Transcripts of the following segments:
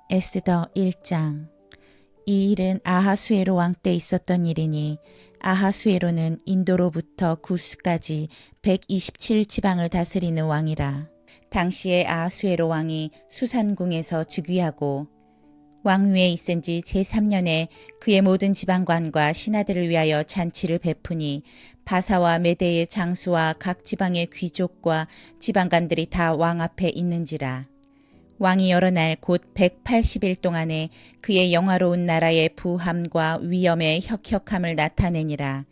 에스더 1장. 이 일은 아하수에로 왕 때 있었던 일이니 아하수에로는 인도로부터 구스까지 127지방을 다스리는 왕이라. 당시에 아하수에로 왕이 수산궁에서 즉위하고 왕위에 있은 지 제3년에 그의 모든 지방관과 신하들을 위하여 잔치를 베푸니 바사와 메대의 장수와 각 지방의 귀족과 지방관들이 다 왕 앞에 있는지라. 왕이 여러 날 곧 180일 동안에 그의 영화로운 나라의 부함과 위엄의 혁혁함을 나타내니라.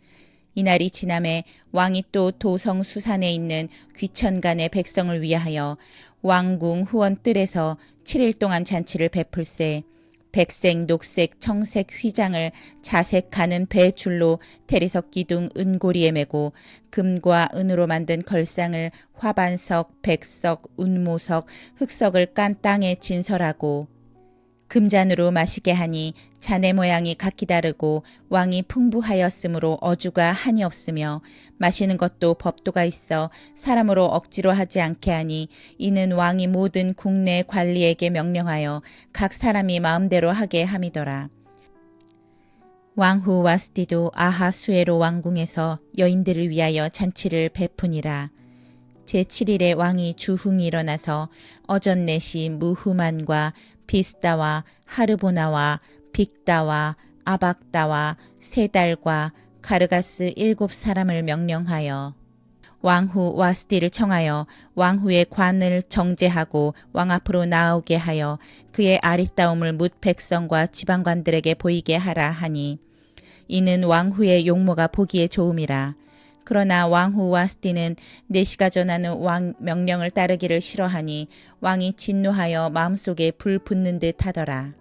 이날이 지남에 왕이 또 도성 수산에 있는 귀천간의 백성을 위하여 왕궁 후원 뜰에서 7일 동안 잔치를 베풀세 백색, 녹색, 청색 휘장을 자색 가는 배 줄로 대리석 기둥 은고리에 메고 금과 은으로 만든 걸상을 화반석, 백석, 운모석, 흑석을 깐 땅에 진설하고 금잔으로 마시게 하니 잔의 모양이 각기 다르고 왕이 풍부하였으므로 어주가 한이 없으며 마시는 것도 법도가 있어 사람으로 억지로 하지 않게 하니 이는 왕이 모든 국내 관리에게 명령하여 각 사람이 마음대로 하게 함이더라. 왕후 와스디도 아하수에로 왕궁에서 여인들을 위하여 잔치를 베푸니라. 제7일에 왕이 주흥이 일어나서 어전넷이 무후만과 비스다와 하르보나와 빅다와 아박다와 세달과 가르가스 7사람을 명령하여 왕후 와스디를 청하여 왕후의 관을 정제하고 왕 앞으로 나오게 하여 그의 아리따움을 뭇 백성과 지방관들에게 보이게 하라 하니 이는 왕후의 용모가 보기에 좋음이라. 그러나 왕후 와스디는 내시가 전하는 왕 명령을 따르기를 싫어하니 왕이 진노하여 마음속에 불 붙는 듯 하더라.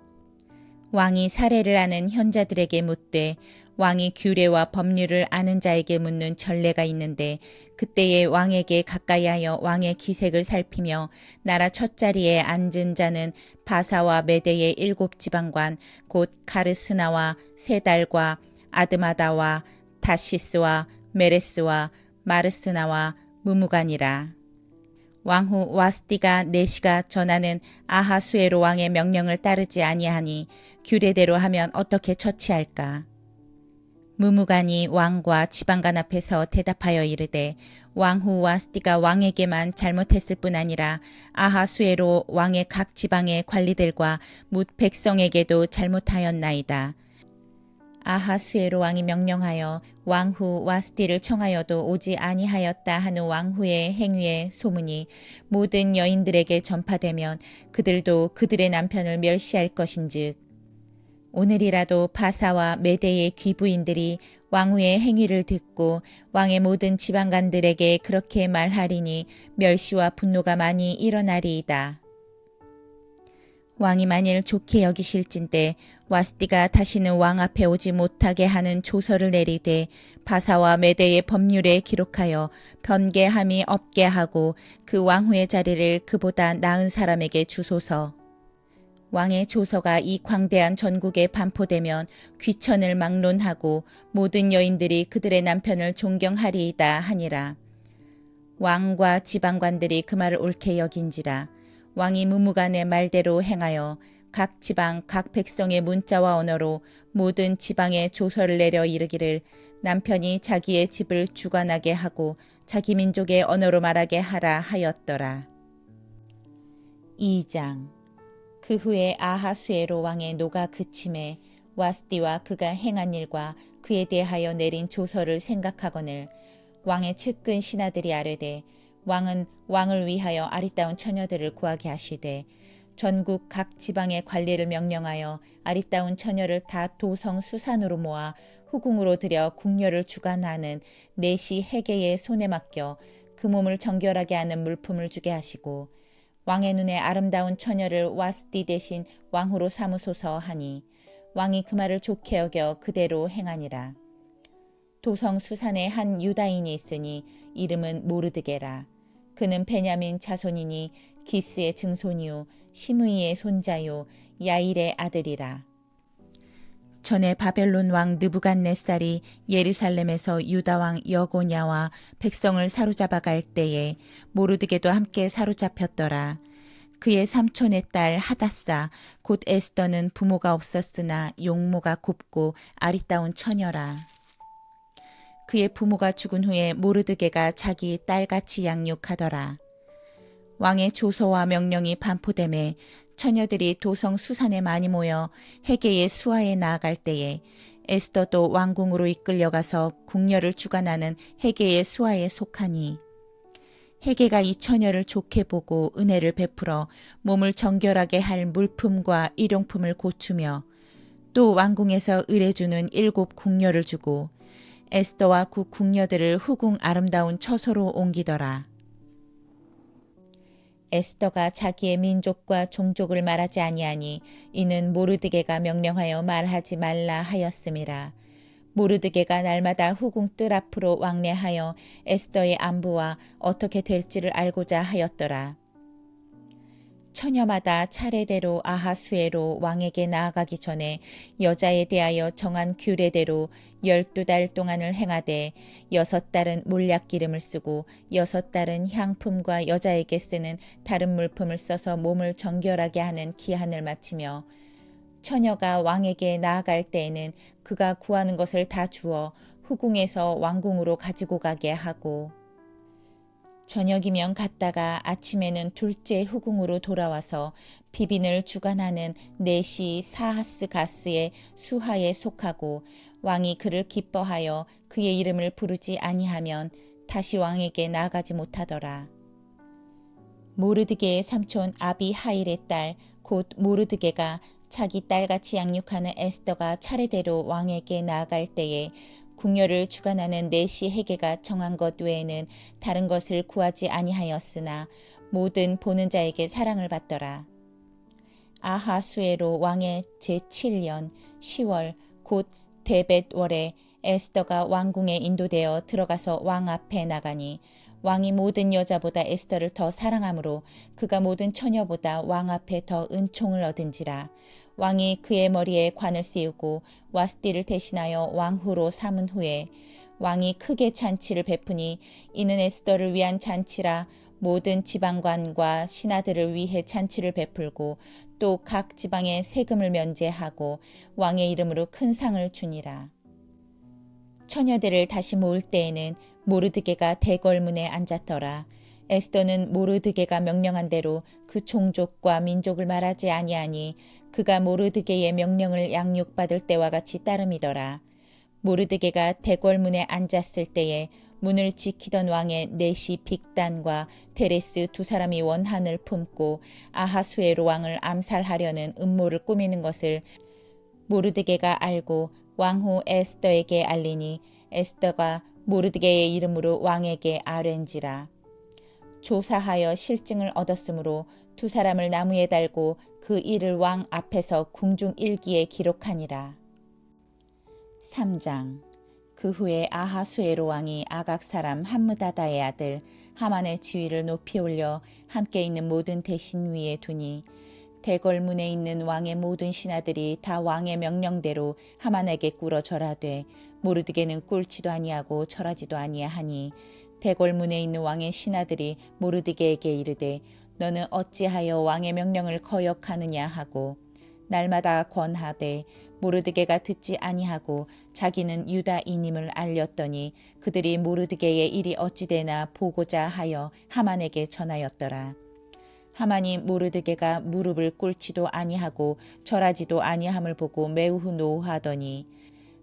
왕이 사례를 아는 현자들에게 묻되 왕이 규례와 법률을 아는 자에게 묻는 전례가 있는데 그때에 왕에게 가까이하여 왕의 기색을 살피며 나라 첫자리에 앉은 자는 바사와 메대의 7지방관 곧 가르스나와 세달과 아드마다와 다시스와 메레스와 마르스나와 무무간이라. 왕후 와스디가 내시가 전하는 아하수에로 왕의 명령을 따르지 아니하니 규례대로 하면 어떻게 처치할까? 무무간이 왕과 지방관 앞에서 대답하여 이르되 왕후 와스디가 왕에게만 잘못했을 뿐 아니라 아하수에로 왕의 각 지방의 관리들과 뭇 백성에게도 잘못하였나이다. 아하수에로 왕이 명령하여 왕후 와스디를 청하여도 오지 아니하였다 하는 왕후의 행위의 소문이 모든 여인들에게 전파되면 그들도 그들의 남편을 멸시할 것인즉 오늘이라도 바사와 메대의 귀부인들이 왕후의 행위를 듣고 왕의 모든 지방관들에게 그렇게 말하리니 멸시와 분노가 많이 일어나리이다. 왕이 만일 좋게 여기실진대 와스디가 다시는 왕 앞에 오지 못하게 하는 조서를 내리되 바사와 메대의 법률에 기록하여 변개함이 없게 하고 그 왕후의 자리를 그보다 나은 사람에게 주소서. 왕의 조서가 이 광대한 전국에 반포되면 귀천을 막론하고 모든 여인들이 그들의 남편을 존경하리이다 하니라. 왕과 지방관들이 그 말을 옳게 여긴지라. 왕이 무무간의 말대로 행하여 각 지방 각 백성의 문자와 언어로 모든 지방에 조서를 내려 이르기를 남편이 자기의 집을 주관하게 하고 자기 민족의 언어로 말하게 하라 하였더라. 2장. 그 후에 아하수에로 왕의 노가 그침에 와스디와 그가 행한 일과 그에 대하여 내린 조서를 생각하거늘 왕의 측근 신하들이 아뢰되 왕은 왕을 위하여 아리따운 처녀들을 구하게 하시되 전국 각 지방의 관리를 명령하여 아리따운 처녀를 다 도성 수산으로 모아 후궁으로 들여 궁녀를 주관하는 내시 해계의 손에 맡겨 그 몸을 정결하게 하는 물품을 주게 하시고 왕의 눈에 아름다운 처녀를 와스디 대신 왕후로 삼으소서 하니 왕이 그 말을 좋게 여겨 그대로 행하니라. 도성 수산에 한 유다인이 있으니 이름은 모르드게라. 그는 베냐민 자손이니 기스의 증손이요 시므이의 손자요 야일의 아들이라. 전에 바벨론 왕 느부갓네살이 예루살렘에서 유다 왕 여고냐와 백성을 사로잡아 갈 때에 모르드게도 함께 사로잡혔더라. 그의 삼촌의 딸 하다사 곧 에스더는 부모가 없었으나 용모가 곱고 아리따운 처녀라. 그의 부모가 죽은 후에 모르드게가 자기 딸같이 양육하더라. 왕의 조서와 명령이 반포됨에 처녀들이 도성 수산에 많이 모여 헤게의 수하에 나아갈 때에 에스더도 왕궁으로 이끌려가서 궁녀를 주관하는 헤게의 수하에 속하니 헤게가 이 처녀를 좋게 보고 은혜를 베풀어 몸을 정결하게 할 물품과 일용품을 고추며 또 왕궁에서 의뢰주는 7 궁녀를 주고 에스더와 그 궁녀들을 후궁 아름다운 처소로 옮기더라. 에스더가 자기의 민족과 종족을 말하지 아니하니 이는 모르드게가 명령하여 말하지 말라 하였음이라. 모르드게가 날마다 후궁 뜰 앞으로 왕래하여 에스더의 안부와 어떻게 될지를 알고자 하였더라. 처녀마다 차례대로 아하수에로 왕에게 나아가기 전에 여자에 대하여 정한 규례대로 12달 동안을 행하되 6달은 몰약기름을 쓰고 6달은 향품과 여자에게 쓰는 다른 물품을 써서 몸을 정결하게 하는 기한을 마치며 처녀가 왕에게 나아갈 때에는 그가 구하는 것을 다 주어 후궁에서 왕궁으로 가지고 가게 하고 저녁이면 갔다가 아침에는 둘째 후궁으로 돌아와서 비빈을 주관하는 네시 사하스 가스의 수하에 속하고 왕이 그를 기뻐하여 그의 이름을 부르지 아니하면 다시 왕에게 나아가지 못하더라. 모르드게의 삼촌 아비하일의 딸 곧 모르드게가 자기 딸같이 양육하는 에스더가 차례대로 왕에게 나아갈 때에 궁녀를 주관하는 네시 헤게가 정한 것 외에는 다른 것을 구하지 아니하였으나 모든 보는 자에게 사랑을 받더라. 아하수에로 왕의 제7년 10월 곧 데벳월에 에스더가 왕궁에 인도되어 들어가서 왕 앞에 나가니 왕이 모든 여자보다 에스더를 더 사랑하므로 그가 모든 처녀보다 왕 앞에 더 은총을 얻은지라. 왕이 그의 머리에 관을 씌우고 와스디를 대신하여 왕후로 삼은 후에 왕이 크게 잔치를 베푸니 이는 에스더를 위한 잔치라. 모든 지방관과 신하들을 위해 잔치를 베풀고 또 각 지방에 세금을 면제하고 왕의 이름으로 큰 상을 주니라. 처녀들을 다시 모을 때에는 모르드게가 대궐문에 앉았더라. 에스더는 모르드게가 명령한 대로 그 종족과 민족을 말하지 아니하니 그가 모르드게의 명령을 양육받을 때와 같이 따름이더라. 모르드게가 대궐문에 앉았을 때에 문을 지키던 왕의 네시 빅단과 테레스 2 사람이 원한을 품고 아하수에로 왕을 암살하려는 음모를 꾸미는 것을 모르드게가 알고 왕후 에스더에게 알리니 에스더가 모르드게의 이름으로 왕에게 아뢰ን지라. 조사하여 실증을 얻었으므로 2 사람을 나무에 달고 그 일을 왕 앞에서 궁중 일기에 기록하니라. 3장. 그 후에 아하수에로 왕이 아각 사람 함므다다의 아들 하만의 지위를 높이 올려 함께 있는 모든 대신 위에 두니 대궐문에 있는 왕의 모든 신하들이 다 왕의 명령대로 하만에게 꿇어 절하되 모르드게는 꿇지도 아니하고 절하지도 아니하니 대궐문에 있는 왕의 신하들이 모르드게에게 이르되 너는 어찌하여 왕의 명령을 거역하느냐 하고 날마다 권하되 모르드게가 듣지 아니하고 자기는 유다인임을 알렸더니 그들이 모르드게의 일이 어찌되나 보고자 하여 하만에게 전하였더라. 하만이 모르드게가 무릎을 꿇지도 아니하고 절하지도 아니함을 보고 매우 노하더니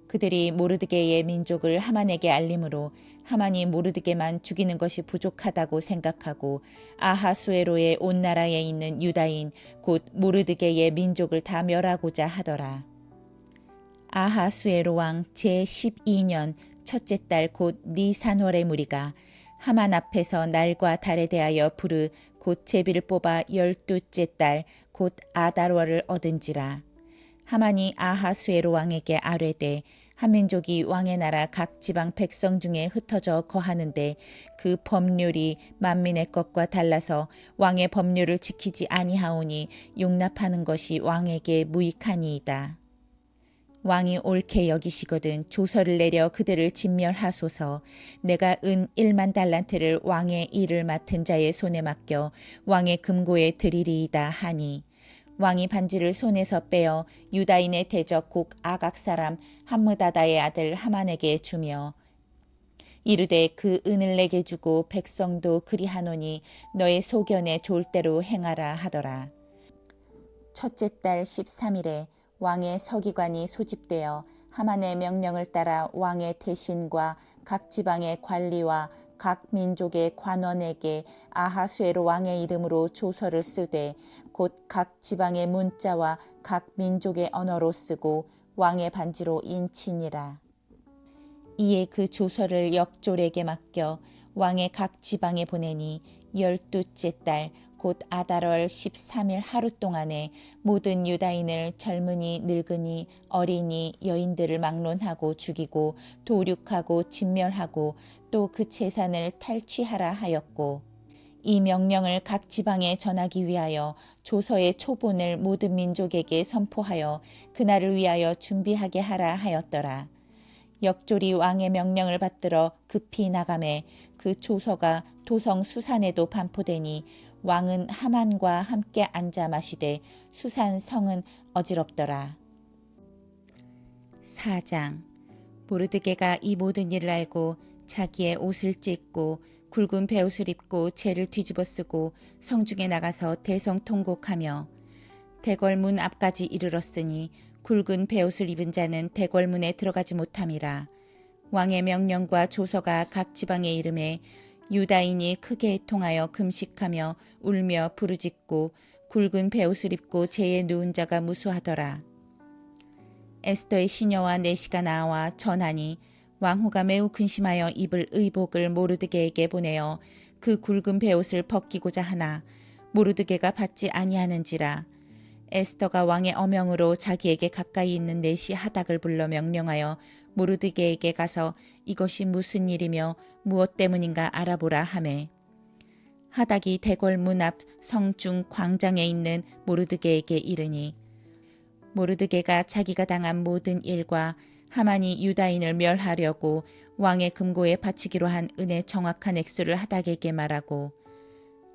그들이 모르드게의 민족을 하만에게 알림으로 하만이 모르드게만 죽이는 것이 부족하다고 생각하고 아하수에로의 온 나라에 있는 유다인 곧 모르드게의 민족을 다 멸하고자 하더라. 아하수에로 왕 제12년 첫째 달 곧 니산월의 무리가 하만 앞에서 날과 달에 대하여 부르 곧 제비를 뽑아 12째 달 곧 아달월을 얻은지라. 하만이 아하수에로 왕에게 아뢰되 한 민족이 왕의 나라 각 지방 백성 중에 흩어져 거하는데 그 법률이 만민의 것과 달라서 왕의 법률을 지키지 아니하오니 용납하는 것이 왕에게 무익하니이다. 왕이 옳게 여기시거든 조서를 내려 그들을 진멸하소서. 내가 은 1만 달란트를 왕의 일을 맡은 자의 손에 맡겨 왕의 금고에 드리리이다 하니 왕이 반지를 손에서 빼어 유다인의 대적 곡 아각 사람 함므다다의 아들 하만에게 주며 이르되 그 은을 내게 주고 백성도 그리하노니 너의 소견에 좋을 대로 행하라 하더라. 첫째 달 13일에 왕의 서기관이 소집되어 하만의 명령을 따라 왕의 대신과 각 지방의 관리와 각 민족의 관원에게 아하수에로 왕의 이름으로 조서를 쓰되 곧 각 지방의 문자와 각 민족의 언어로 쓰고 왕의 반지로 인치니라. 이에 그 조서를 역졸에게 맡겨 왕의 각 지방에 보내니 12째 달 곧 아달월 13일 하루 동안에 모든 유다인을 젊은이 늙은이 어린이 여인들을 막론하고 죽이고 도륙하고 진멸하고 또 그 재산을 탈취하라 하였고 이 명령을 각 지방에 전하기 위하여 조서의 초본을 모든 민족에게 선포하여 그날을 위하여 준비하게 하라 하였더라. 역졸이 왕의 명령을 받들어 급히 나가매 그 조서가 도성 수산에도 반포되니 왕은 하만과 함께 앉아 마시되 수산 성은 어지럽더라. 4장. 모르드게가 이 모든 일을 알고 자기의 옷을 찢고 굵은 베옷을 입고 재를 뒤집어 쓰고 성중에 나가서 대성통곡하며 대궐문 앞까지 이르렀으니 굵은 베옷을 입은 자는 대궐문에 들어가지 못함이라. 왕의 명령과 조서가 각 지방에 이름에 유다인이 크게 통하여 금식하며 울며 부르짖고 굵은 베옷을 입고 재에 누운 자가 무수하더라. 에스더의 시녀와 내시가 나와 전하니 왕후가 매우 근심하여 입을 의복을 모르드게에게 보내어 그 굵은 베옷을 벗기고자 하나 모르드게가 받지 아니하는지라. 에스더가 왕의 어명으로 자기에게 가까이 있는 내시 하닥을 불러 명령하여 모르드게에게 가서 이것이 무슨 일이며 무엇 때문인가 알아보라 하매 하닥이 대궐 문 앞 성중 광장에 있는 모르드게에게 이르니 모르드게가 자기가 당한 모든 일과 하만이 유다인을 멸하려고 왕의 금고에 바치기로 한 은의 정확한 액수를 하닥에게 말하고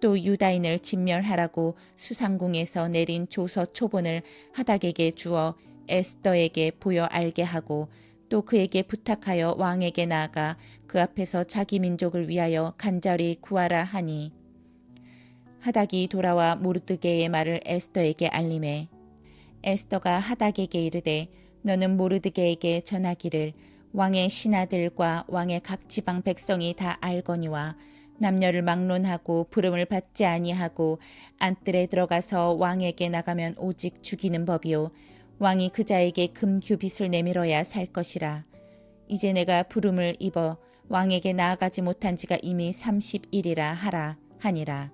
또 유다인을 진멸하라고 수상궁에서 내린 조서 초본을 하닥에게 주어 에스더에게 보여 알게 하고 또 그에게 부탁하여 왕에게 나아가 그 앞에서 자기 민족을 위하여 간절히 구하라 하니 하닥이 돌아와 모르드게의 말을 에스더에게 알림해 에스더가 하닥에게 이르되 너는 모르드게에게 전하기를 왕의 신하들과 왕의 각 지방 백성이 다 알거니와 남녀를 막론하고 부름을 받지 아니하고 안뜰에 들어가서 왕에게 나가면 오직 죽이는 법이요 왕이 그 자에게 금규빗을 내밀어야 살 것이라. 이제 내가 부름을 입어 왕에게 나아가지 못한 지가 이미 30일이라 하라 하니라.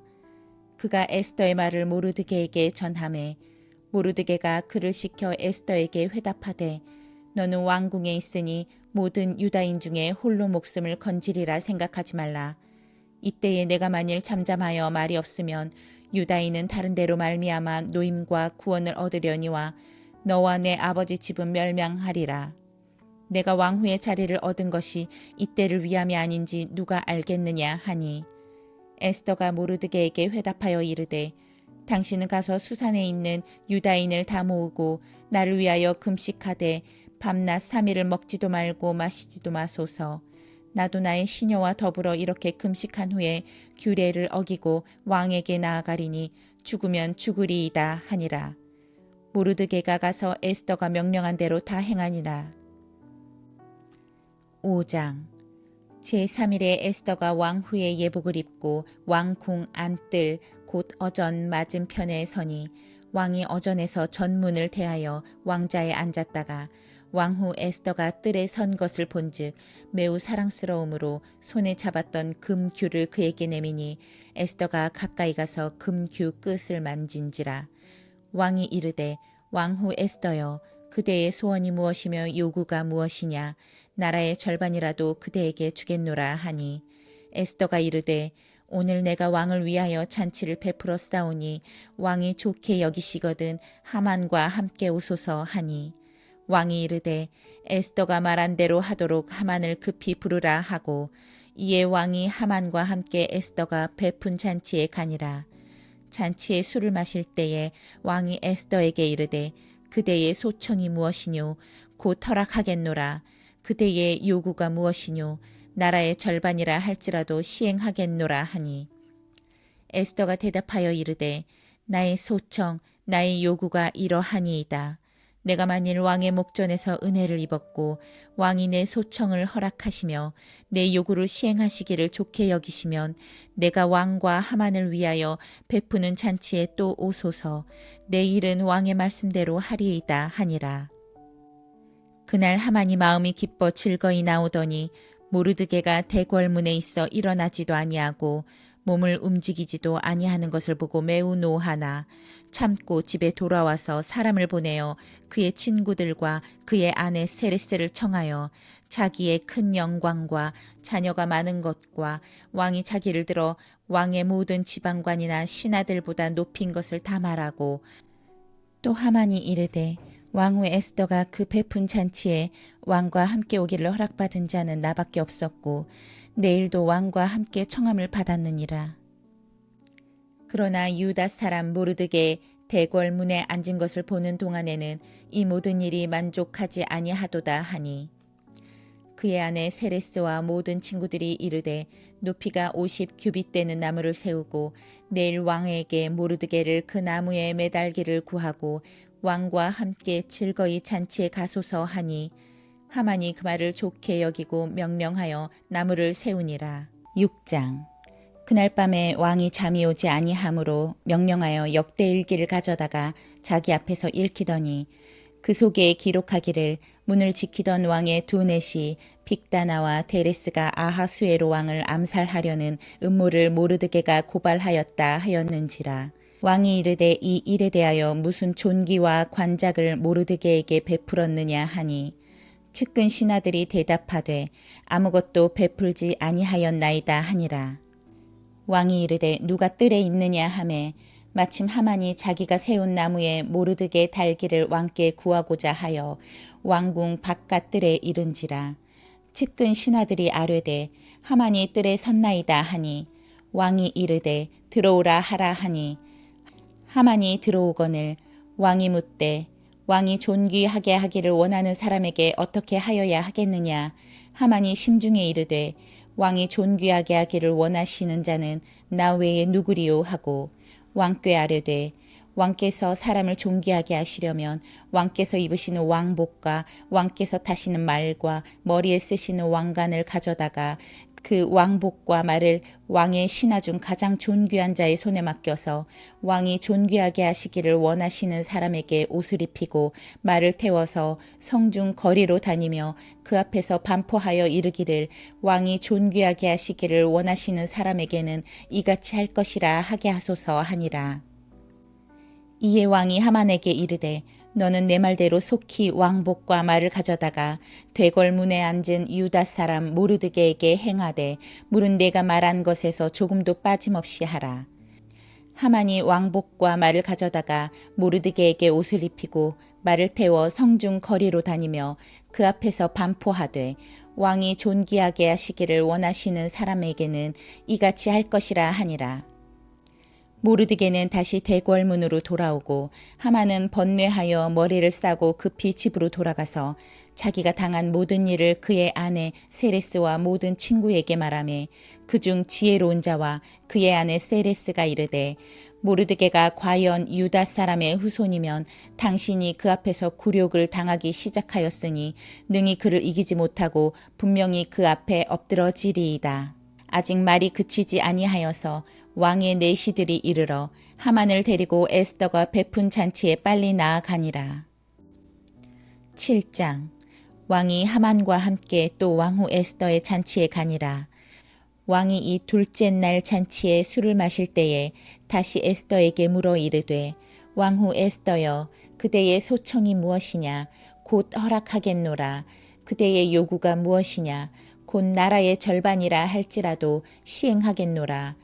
그가 에스더의 말을 모르드게에게 전하매 모르드게가 그를 시켜 에스더에게 회답하되 너는 왕궁에 있으니 모든 유다인 중에 홀로 목숨을 건지리라 생각하지 말라. 이때에 내가 만일 잠잠하여 말이 없으면 유다인은 다른 데로 말미암아 노임과 구원을 얻으려니와 너와 내 아버지 집은 멸망하리라. 내가 왕후의 자리를 얻은 것이 이때를 위함이 아닌지 누가 알겠느냐 하니 에스더가 모르드게에게 회답하여 이르되 당신은 가서 수산에 있는 유다인을 다 모으고 나를 위하여 금식하되 밤낮 3일을 먹지도 말고 마시지도 마소서. 나도 나의 시녀와 더불어 이렇게 금식한 후에 규례를 어기고 왕에게 나아가리니 죽으면 죽으리이다 하니라. 모르드게가 가서 에스더가 명령한 대로 다 행하니라. 5장. 제3일에 에스더가 왕후의 예복을 입고 왕궁 안뜰 곧 어전 맞은편에 서니 왕이 어전에서 전문을 대하여 왕자에 앉았다가 왕후 에스더가 뜰에 선 것을 본즉 매우 사랑스러움으로 손에 잡았던 금규를 그에게 내미니 에스더가 가까이 가서 금규 끝을 만진지라. 왕이 이르되 왕후 에스더여 그대의 소원이 무엇이며 요구가 무엇이냐 나라의 절반이라도 그대에게 주겠노라 하니 에스더가 이르되 오늘 내가 왕을 위하여 잔치를 베풀어 싸우니 왕이 좋게 여기시거든 하만과 함께 오소서 하니 왕이 이르되 에스더가 말한 대로 하도록 하만을 급히 부르라 하고 이에 왕이 하만과 함께 에스더가 베푼 잔치에 가니라. 잔치에 술을 마실 때에 왕이 에스더에게 이르되 그대의 소청이 무엇이뇨 곧 허락하겠노라. 그대의 요구가 무엇이뇨 나라의 절반이라 할지라도 시행하겠노라 하니 에스더가 대답하여 이르되 나의 소청 나의 요구가 이러하니이다. 내가 만일 왕의 목전에서 은혜를 입었고 왕이 내 소청을 허락하시며 내 요구를 시행하시기를 좋게 여기시면 내가 왕과 하만을 위하여 베푸는 잔치에 또 오소서. 내 일은 왕의 말씀대로 하리이다 하니라. 그날 하만이 마음이 기뻐 즐거이 나오더니 모르드게가 대궐문에 있어 일어나지도 아니하고 몸을 움직이지도 아니하는 것을 보고 매우 노하나 참고 집에 돌아와서 사람을 보내어 그의 친구들과 그의 아내 세레스를 청하여 자기의 큰 영광과 자녀가 많은 것과 왕이 자기를 들어 왕의 모든 지방관이나 신하들보다 높인 것을 다 말하고 또 하만이 이르되 왕후 에스더가 그 베푼 잔치에 왕과 함께 오기를 허락받은 자는 나밖에 없었고 내일도 왕과 함께 청함을 받았느니라. 그러나 유다 사람 모르드게 대궐 문에 앉은 것을 보는 동안에는 이 모든 일이 만족하지 아니하도다 하니 그의 아내 세레스와 모든 친구들이 이르되 높이가 50 규빗 되는 나무를 세우고 내일 왕에게 모르드게를 그 나무에 매달기를 구하고 왕과 함께 즐거이 잔치에 가소서 하니 하만이 그 말을 좋게 여기고 명령하여 나무를 세우니라. 6장. 그날 밤에 왕이 잠이 오지 아니하므로 명령하여 역대일기를 가져다가 자기 앞에서 읽히더니 그 속에 기록하기를 문을 지키던 왕의 두 넷이 빅다나와 데레스가 아하수에로 왕을 암살하려는 음모를 모르드게가 고발하였다 하였는지라. 왕이 이르되 이 일에 대하여 무슨 존귀와 관작을 모르드게에게 베풀었느냐 하니 측근 신하들이 대답하되 아무것도 베풀지 아니하였나이다 하니라. 왕이 이르되 누가 뜰에 있느냐 하매 마침 하만이 자기가 세운 나무에 모르드게 달기를 왕께 구하고자 하여 왕궁 바깥 뜰에 이른지라. 측근 신하들이 아뢰되 하만이 뜰에 섰나이다 하니 왕이 이르되 들어오라 하라 하니 하만이 들어오거늘 왕이 묻되 왕이 존귀하게 하기를 원하는 사람에게 어떻게 하여야 하겠느냐. 하만이 심중에 이르되 왕이 존귀하게 하기를 원하시는 자는 나 외에 누구리요 하고 왕께 아뢰되 왕께서 사람을 존귀하게 하시려면 왕께서 입으시는 왕복과 왕께서 타시는 말과 머리에 쓰시는 왕관을 가져다가 그 왕복과 말을 왕의 신하 중 가장 존귀한 자의 손에 맡겨서 왕이 존귀하게 하시기를 원하시는 사람에게 옷을 입히고 말을 태워서 성중 거리로 다니며 그 앞에서 반포하여 이르기를 왕이 존귀하게 하시기를 원하시는 사람에게는 이같이 할 것이라 하게 하소서 하니라. 이에 왕이 하만에게 이르되 너는 내 말대로 속히 왕복과 말을 가져다가 되궐문에 앉은 유다 사람 모르드게에게 행하되 물은 내가 말한 것에서 조금도 빠짐없이 하라. 하만이 왕복과 말을 가져다가 모르드게에게 옷을 입히고 말을 태워 성중 거리로 다니며 그 앞에서 반포하되 왕이 존귀하게 하시기를 원하시는 사람에게는 이같이 할 것이라 하니라. 모르드게는 다시 대궐문으로 돌아오고 하만은 번뇌하여 머리를 싸고 급히 집으로 돌아가서 자기가 당한 모든 일을 그의 아내 세레스와 모든 친구에게 말하며 그중 지혜로운 자와 그의 아내 세레스가 이르되 모르드게가 과연 유다 사람의 후손이면 당신이 그 앞에서 굴욕을 당하기 시작하였으니 능히 그를 이기지 못하고 분명히 그 앞에 엎드러지리이다. 아직 말이 그치지 아니하여서 왕의 내시들이 이르러 하만을 데리고 에스더가 베푼 잔치에 빨리 나아가니라. 7장. 왕이 하만과 함께 또 왕후 에스더의 잔치에 가니라. 왕이 이 둘째 날 잔치에 술을 마실 때에 다시 에스더에게 물어 이르되 왕후 에스더여 그대의 소청이 무엇이냐 곧 허락하겠노라. 그대의 요구가 무엇이냐 곧 나라의 절반이라 할지라도 시행하겠노라.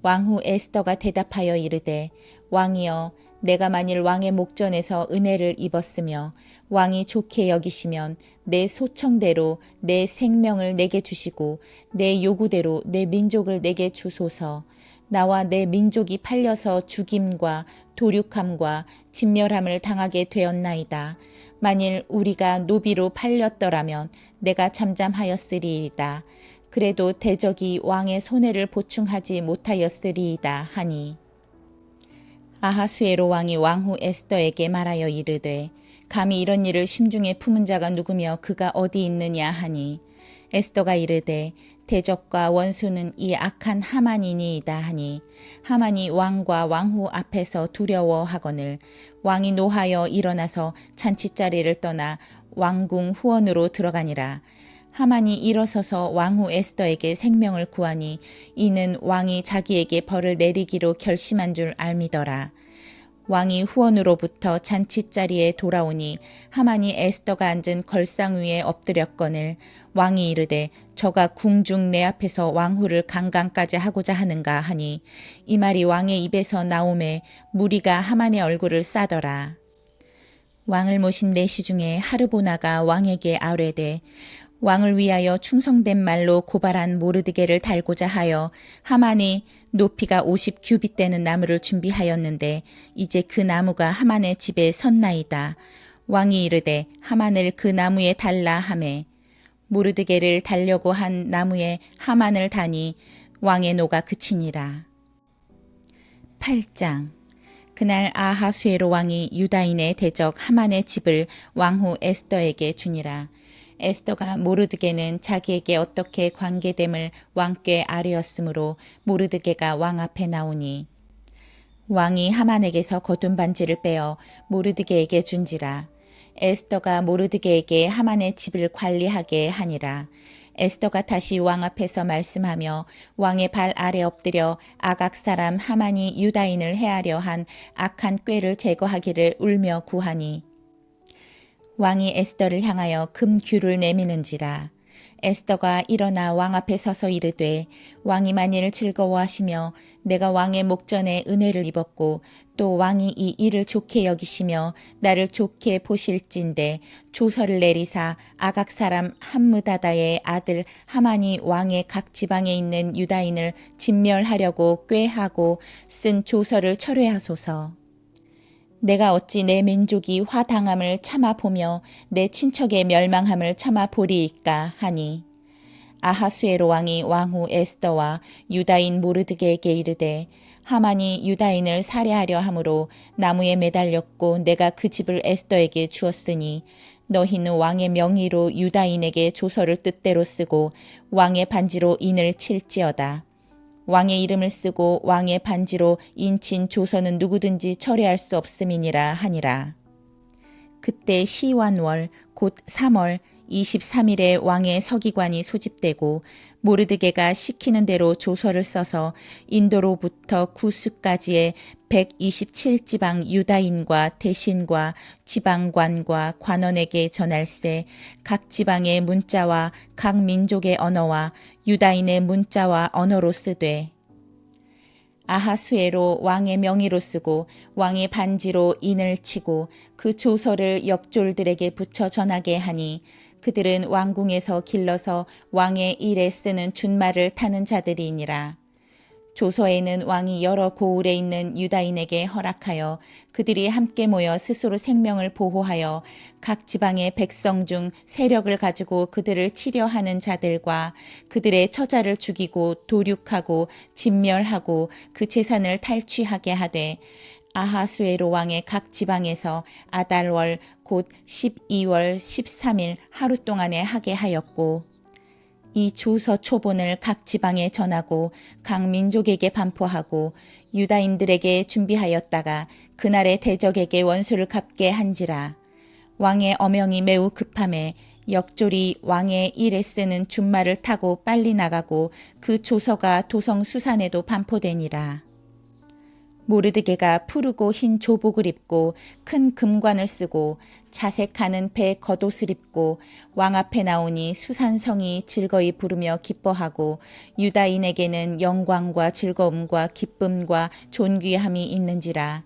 왕후 에스더가 대답하여 이르되 왕이여 내가 만일 왕의 목전에서 은혜를 입었으며 왕이 좋게 여기시면 내 소청대로 내 생명을 내게 주시고 내 요구대로 내 민족을 내게 주소서. 나와 내 민족이 팔려서 죽임과 도륙함과 진멸함을 당하게 되었나이다. 만일 우리가 노비로 팔렸더라면 내가 잠잠하였으리이다. 그래도 대적이 왕의 손해를 보충하지 못하였으리이다 하니 아하수에로 왕이 왕후 에스더에게 말하여 이르되 감히 이런 일을 심중에 품은 자가 누구며 그가 어디 있느냐 하니 에스더가 이르되 대적과 원수는 이 악한 하만이니이다 하니 하만이 왕과 왕후 앞에서 두려워하거늘 왕이 노하여 일어나서 잔치자리를 떠나 왕궁 후원으로 들어가니라. 하만이 일어서서 왕후 에스더에게 생명을 구하니 이는 왕이 자기에게 벌을 내리기로 결심한 줄 알미더라. 왕이 후원으로부터 잔치자리에 돌아오니 하만이 에스더가 앉은 걸상 위에 엎드렸거늘 왕이 이르되 저가 궁중 내 앞에서 왕후를 강간까지 하고자 하는가 하니 이 말이 왕의 입에서 나오매 무리가 하만의 얼굴을 싸더라. 왕을 모신 내시 중에 하르보나가 왕에게 아뢰되 왕을 위하여 충성된 말로 고발한 모르드게를 달고자 하여 하만이 높이가 50규빗 되는 나무를 준비하였는데 이제 그 나무가 하만의 집에 섰나이다. 왕이 이르되 하만을 그 나무에 달라 하매 모르드게를 달려고 한 나무에 하만을 다니 왕의 노가 그치니라. 8장. 그날 아하수에로 왕이 유다인의 대적 하만의 집을 왕후 에스더에게 주니라. 에스더가 모르드게는 자기에게 어떻게 관계됨을 왕께 아뢰었으므로 모르드게가 왕 앞에 나오니 왕이 하만에게서 겉은 반지를 빼어 모르드게에게 준지라. 에스더가 모르드게에게 하만의 집을 관리하게 하니라. 에스더가 다시 왕 앞에서 말씀하며 왕의 발 아래 엎드려 아각 사람 하만이 유다인을 해하려 한 악한 꾀를 제거하기를 울며 구하니 왕이 에스더를 향하여 금규를 내미는지라. 에스더가 일어나 왕 앞에 서서 이르되 왕이 만일 즐거워하시며 내가 왕의 목전에 은혜를 입었고 또 왕이 이 일을 좋게 여기시며 나를 좋게 보실진대 조서를 내리사 아각 사람 함므다다의 아들 하만이 왕의 각 지방에 있는 유다인을 진멸하려고 꾀하고 쓴 조서를 철회하소서. 내가 어찌 내 민족이 화당함을 참아 보며 내 친척의 멸망함을 참아 보리이까 하니 아하수에로 왕이 왕후 에스더와 유다인 모르드게에게 이르되 하만이 유다인을 살해하려 함으로 나무에 매달렸고 내가 그 집을 에스더에게 주었으니 너희는 왕의 명의로 유다인에게 조서를 뜻대로 쓰고 왕의 반지로 인을 칠지어다. 왕의 이름을 쓰고 왕의 반지로 인친 조서는 누구든지 철회할 수 없음이니라 하니라. 그때 시완월 곧 3월 23일에 왕의 서기관이 소집되고 모르드게가 시키는 대로 조서를 써서 인도로부터 구스까지의 127지방 유다인과 대신과 지방관과 관원에게 전할세 각 지방의 문자와 각 민족의 언어와 유다인의 문자와 언어로 쓰되 아하수에로 왕의 명의로 쓰고 왕의 반지로 인을 치고 그 조서를 역졸들에게 붙여 전하게 하니 그들은 왕궁에서 길러서 왕의 일에 쓰는 준말을 타는 자들이니라. 조서에는 왕이 여러 고을에 있는 유다인에게 허락하여 그들이 함께 모여 스스로 생명을 보호하여 각 지방의 백성 중 세력을 가지고 그들을 치려하는 자들과 그들의 처자를 죽이고 도륙하고 진멸하고 그 재산을 탈취하게 하되 아하수에로 왕의 각 지방에서 아달월 곧 12월 13일 하루 동안에 하게 하였고 이 조서 초본을 각 지방에 전하고 각 민족에게 반포하고 유다인들에게 준비하였다가 그날의 대적에게 원수를 갚게 한지라. 왕의 어명이 매우 급함에 역졸이 왕의 일에 쓰는 준말을 타고 빨리 나가고 그 조서가 도성 수산에도 반포되니라. 모르드게가 푸르고 흰 조복을 입고 큰 금관을 쓰고 자색하는 배 겉옷을 입고 왕 앞에 나오니 수산성이 즐거이 부르며 기뻐하고 유다인에게는 영광과 즐거움과 기쁨과 존귀함이 있는지라.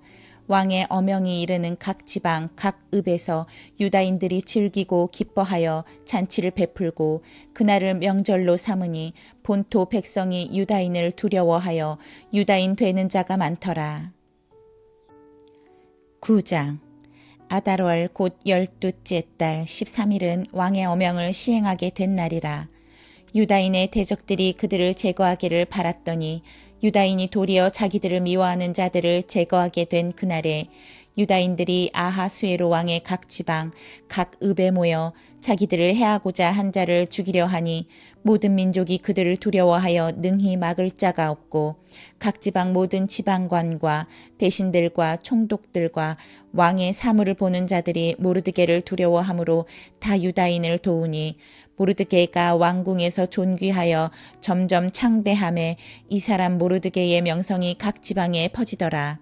왕의 어명이 이르는 각 지방 각 읍에서 유다인들이 즐기고 기뻐하여 잔치를 베풀고 그날을 명절로 삼으니 본토 백성이 유다인을 두려워하여 유다인 되는 자가 많더라. 9장. 아달월 곧 12째 달 13일은 왕의 어명을 시행하게 된 날이라. 유다인의 대적들이 그들을 제거하기를 바랐더니 유다인이 도리어 자기들을 미워하는 자들을 제거하게 된 그날에 유다인들이 아하수에로 왕의 각 지방 각 읍에 모여 자기들을 해하고자 한 자를 죽이려 하니 모든 민족이 그들을 두려워하여 능히 막을 자가 없고 각 지방 모든 지방관과 대신들과 총독들과 왕의 사물을 보는 자들이 모르드게를 두려워하므로 다 유다인을 도우니 모르드게가 왕궁에서 존귀하여 점점 창대함에 이 사람 모르드게의 명성이 각 지방에 퍼지더라.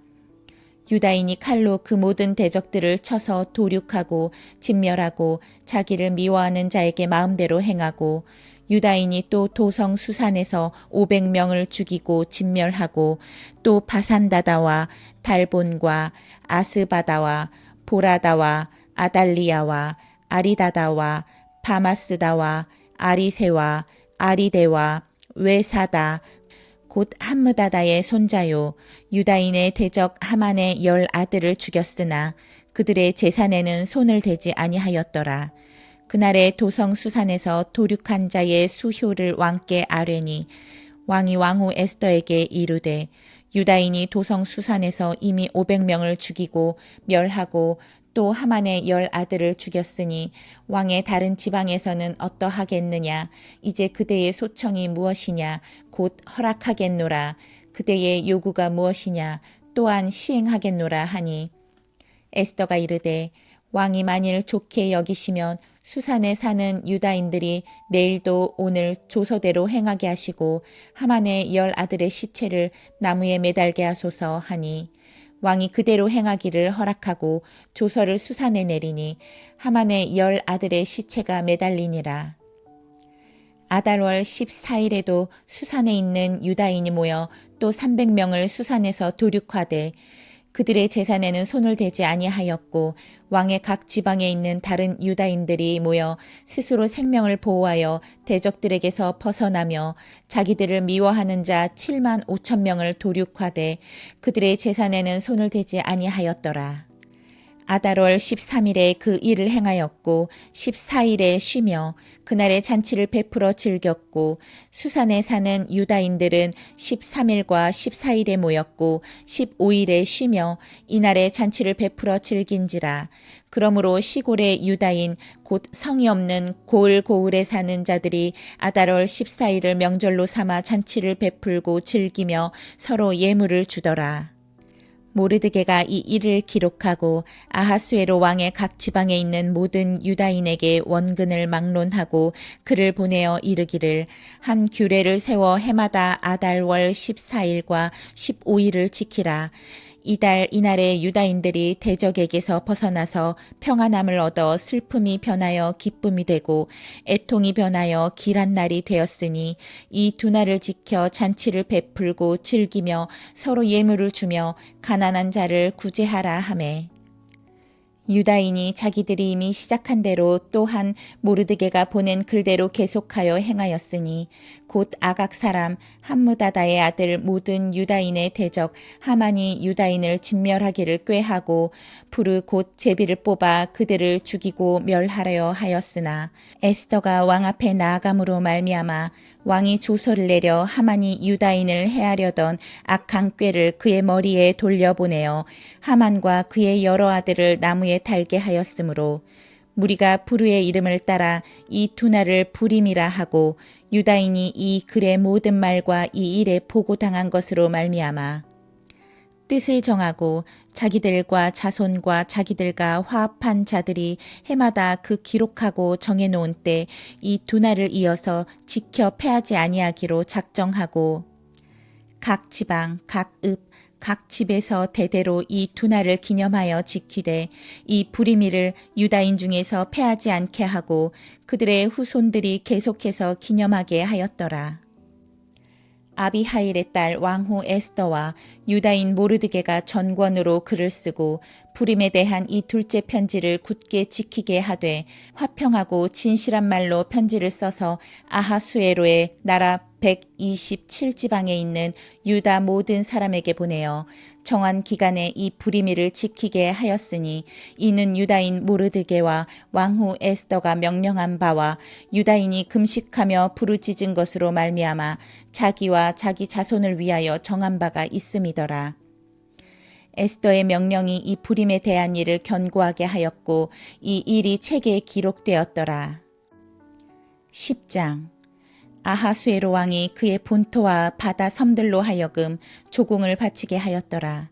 유다인이 칼로 그 모든 대적들을 쳐서 도륙하고 진멸하고 자기를 미워하는 자에게 마음대로 행하고 유다인이 또 도성 수산에서 500명을 죽이고 진멸하고 또 바산다다와 달본과 아스바다와 보라다와 아달리아와 아리다다와 바마스다와 아리세와 아리데와 외사다 곧 함므다다의 손자요 유다인의 대적 하만의 10아들을 죽였으나 그들의 재산에는 손을 대지 아니하였더라. 그날에 도성 수산에서 도륙한 자의 수효를 왕께 아뢰니 왕이 왕후 에스더에게 이르되 유다인이 도성 수산에서 이미 500명을 죽이고 멸하고 또 하만의 10아들을 죽였으니 왕의 다른 지방에서는 어떠하겠느냐. 이제 그대의 소청이 무엇이냐. 곧 허락하겠노라. 그대의 요구가 무엇이냐. 또한 시행하겠노라 하니 에스더가 이르되 왕이 만일 좋게 여기시면 수산에 사는 유다인들이 내일도 오늘 조서대로 행하게 하시고 하만의 10아들의 시체를 나무에 매달게 하소서 하니 왕이 그대로 행하기를 허락하고 조서를 수산에 내리니 하만의 10아들의 시체가 매달리니라. 아달월 14일에도 수산에 있는 유다인이 모여 또 300명을 수산에서 도륙하되 그들의 재산에는 손을 대지 아니하였고 왕의 각 지방에 있는 다른 유다인들이 모여 스스로 생명을 보호하여 대적들에게서 벗어나며 자기들을 미워하는 자 7만 5천 명을 도륙하되 그들의 재산에는 손을 대지 아니하였더라. 아달월 13일에 그 일을 행하였고 14일에 쉬며 그날의 잔치를 베풀어 즐겼고 수산에 사는 유다인들은 13일과 14일에 모였고 15일에 쉬며 이날의 잔치를 베풀어 즐긴지라. 그러므로 시골의 유다인 곧 성이 없는 고을고을에 사는 자들이 아달월 14일을 명절로 삼아 잔치를 베풀고 즐기며 서로 예물을 주더라. 모르드게가 이 일을 기록하고 아하수에로 왕의 각 지방에 있는 모든 유다인에게 원근을 막론하고 글을 보내어 이르기를 한 규례를 세워 해마다 아달월 14일과 15일을 지키라. 이달 이날에 유다인들이 대적에게서 벗어나서 평안함을 얻어 슬픔이 변하여 기쁨이 되고 애통이 변하여 길한 날이 되었으니 이 두 날을 지켜 잔치를 베풀고 즐기며 서로 예물을 주며 가난한 자를 구제하라 하매 유다인이 자기들이 이미 시작한 대로 또한 모르드게가 보낸 글대로 계속하여 행하였으니 곧 아각 사람 함므다다의 아들 모든 유다인의 대적 하만이 유다인을 진멸하기를 꾀하고 부르 곧 제비를 뽑아 그들을 죽이고 멸하려 하였으나 에스더가 왕 앞에 나아감으로 말미암아 왕이 조서를 내려 하만이 유다인을 해하려던 악한 꾀를 그의 머리에 돌려보내어 하만과 그의 여러 아들을 나무에 달게 하였으므로 무리가 부르의 이름을 따라 이 두 날을 부림이라 하고 유다인이 이 글의 모든 말과 이 일에 보고당한 것으로 말미암아 뜻을 정하고 자기들과 자손과 자기들과 화합한 자들이 해마다 그 기록하고 정해놓은 때 이 두 날을 이어서 지켜 패하지 아니하기로 작정하고 각 지방, 각 읍, 각 집에서 대대로 이 두 날을 기념하여 지키되 이 부리미를 유다인 중에서 패하지 않게 하고 그들의 후손들이 계속해서 기념하게 하였더라. 아비하일의 딸 왕후 에스더와 유다인 모르드게가 전권으로 글을 쓰고 부림에 대한 이 둘째 편지를 굳게 지키게 하되 화평하고 진실한 말로 편지를 써서 아하수에로의 나라 127지방에 있는 유다 모든 사람에게 보내어 정한 기간에 이 불임일을 지키게 하였으니 이는 유다인 모르드게와 왕후 에스더가 명령한 바와 유다인이 금식하며 부르짖은 것으로 말미암아 자기와 자기 자손을 위하여 정한 바가 있음이더라. 에스더의 명령이 이 불임에 대한 일을 견고하게 하였고 이 일이 책에 기록되었더라. 10장 아하수에로 왕이 그의 본토와 바다 섬들로 하여금 조공을 바치게 하였더라.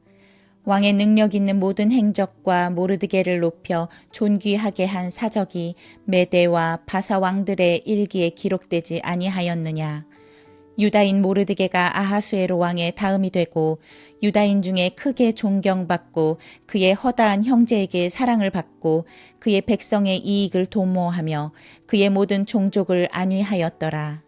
왕의 능력 있는 모든 행적과 모르드게를 높여 존귀하게 한 사적이 메대와 바사 왕들의 일기에 기록되지 아니하였느냐. 유다인 모르드게가 아하수에로 왕의 다음이 되고 유다인 중에 크게 존경받고 그의 허다한 형제에게 사랑을 받고 그의 백성의 이익을 도모하며 그의 모든 종족을 안위하였더라.